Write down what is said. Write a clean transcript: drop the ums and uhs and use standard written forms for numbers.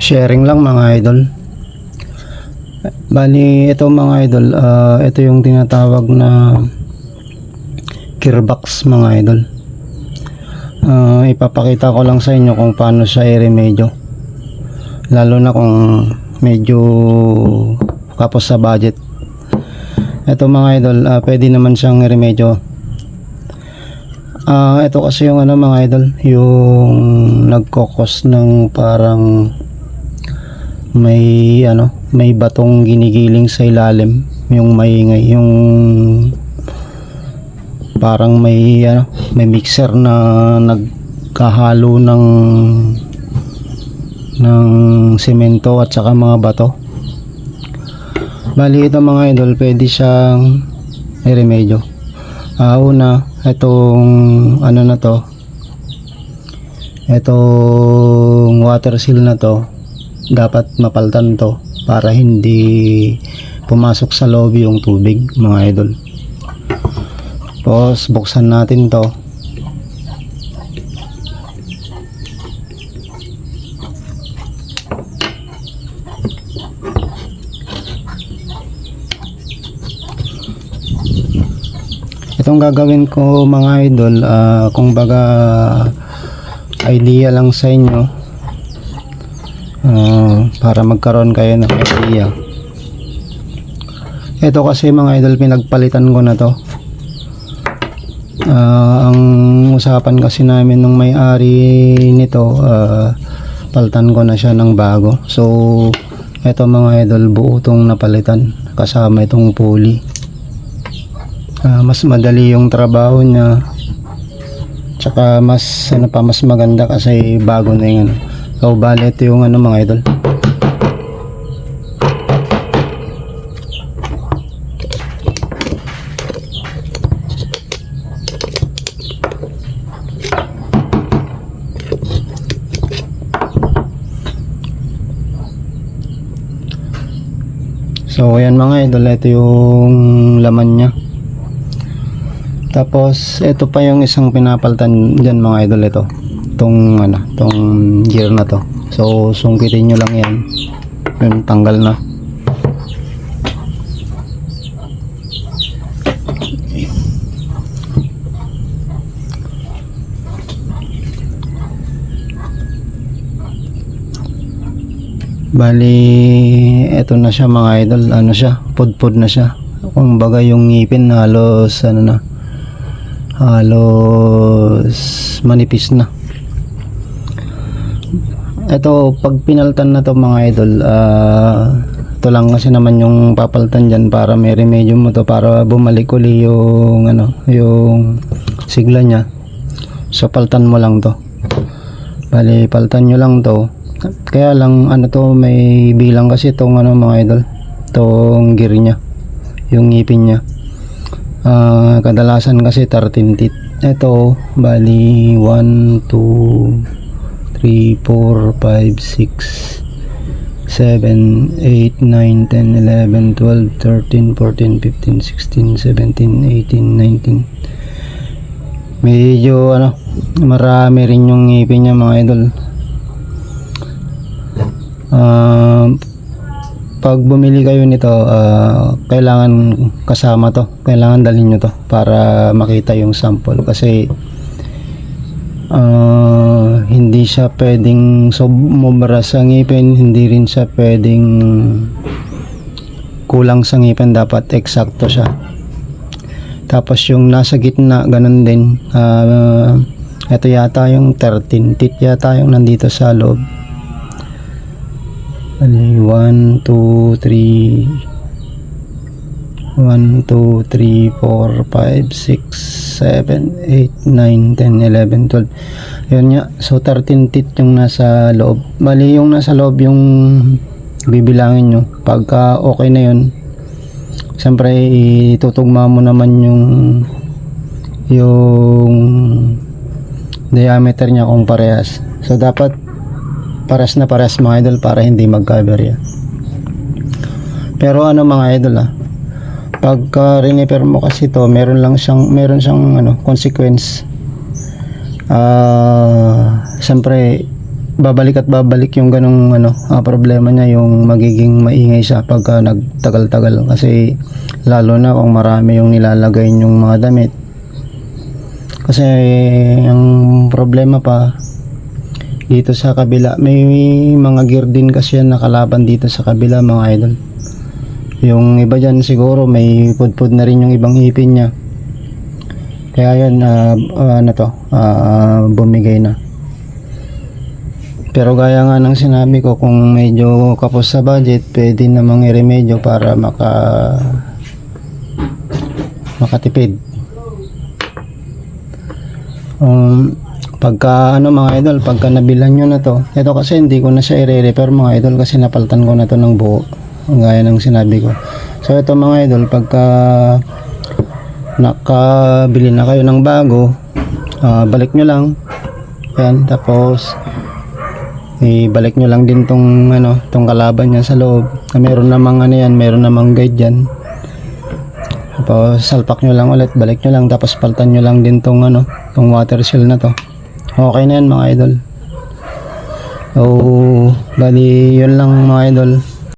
Sharing lang mga idol. Bali ito mga idol, ito yung tinatawag na gearbox mga idol. Ipapakita ko lang sa inyo kung paano siya i-remedyo, lalo na kung medyo kapos sa budget. Ito mga idol, pwede naman siyang i-remedyo. Ito kasi yung ano mga idol, yung nagkokos ng parang may batong ginigiling sa ilalim, yung maingay, yung parang may mixer na nagkahalo ng semento at saka mga bato. Bali ito mga idol, pwede siyang i-remedyo. Una, itong na to, itong water seal na to, dapat mapaltan to para hindi pumasok sa loob yung tubig mga idol. Tapos buksan natin to. Itong gagawin ko mga idol, kung baga idea lang sa inyo, para magkaroon kayo ng idea. Ito kasi mga idol, pinagpalitan ko na to. Ang usapan kasi namin nung may-ari nito, palitan ko na siya ng bago. So ito mga idol, buo tong napalitan kasama itong pulley. Mas madali yung trabaho niya, tsaka mas maganda kasi bago na yung so bali ito yung mga idol. So ayan mga idol, ito yung laman niya. Tapos ito pa yung isang pinapalitan dyan mga idol, itong gear na to. So sungkitin nyo lang yan, yun, tanggal na. Bali ito na siya mga idol, siya, pudpud na siya. Kumbaga yung ngipin halos halos manipis na. Ito pag pinaltan na to mga idol, ito lang kasi naman yung papaltan dyan para may remedyo mo to, para bumalik uli yung yung sigla nya. So paltan mo lang to. Bali paltan nyo lang to. Kaya lang to, may bilang kasi itong mga idol, itong gear nya, yung ngipin nya. Kadalasan kasi 13 teeth. Ito bali 1, 2, 3, 4, 5, 6, 7, 8, 9, 10, 11, 12, 13, 14, 15, 16, 17, 18, 19. Medyo marami rin yung ngipin niya mga idol. Pag bumili kayo nito, kailangan kasama to, kailangan dalhin nyo to para makita yung sample, kasi hindi siya pwedeng sumobra sa ngipin, hindi rin siya pwedeng kulang sa ngipin, dapat eksakto siya. Tapos yung nasa gitna ganun din. Ito yata yung 13 teeth yata yung nandito sa loob. 1, 2, 3, 1, 2, 3, 4, 5, 6, 7, 8, 9, 10, 11, 12. Yun nga. So 13 teeth yung nasa loob. Bali yung nasa loob yung bibilangin nyo. Pagka okay na yun, siyempre itutugma mo naman yung diameter nya kung parehas. So dapat pares na pares mga idol para hindi magka-aberya. Pero mga idol, pagka repair mo kasi to, meron siyang consequence. Siyempre babalik at babalik yung ganong problema niya, yung magiging maingay siya pagka nagtagal-tagal, kasi lalo na kung marami yung nilalagay yung mga damit. Kasi ang problema pa dito sa kabila, may mga gear din kasi yan nakalaban dito sa kabila mga idol. Yung iba dyan siguro may pudpud na rin yung ibang ipin niya, kaya yan bumigay na. Pero gaya nga ng sinabi ko, kung medyo kapos sa budget, pwede namang i-remedyo para makatipid. Pagka mga idol, pagka nabilan nyo na to, ito kasi hindi ko na siya i-repair mga idol, kasi napaltan ko na to ng buo, gaya ng sinabi ko. So ito mga idol, pagka nakabili na kayo ng bago, balik nyo lang yan, tapos ibalik nyo lang din tong kalaban niya sa loob. Meron namang meron namang guide diyan. Tapos salpak nyo lang ulit, balik nyo lang, tapos paltan nyo lang din tong water seal na to. Okay na yan mga idol. So bali yun lang mga idol.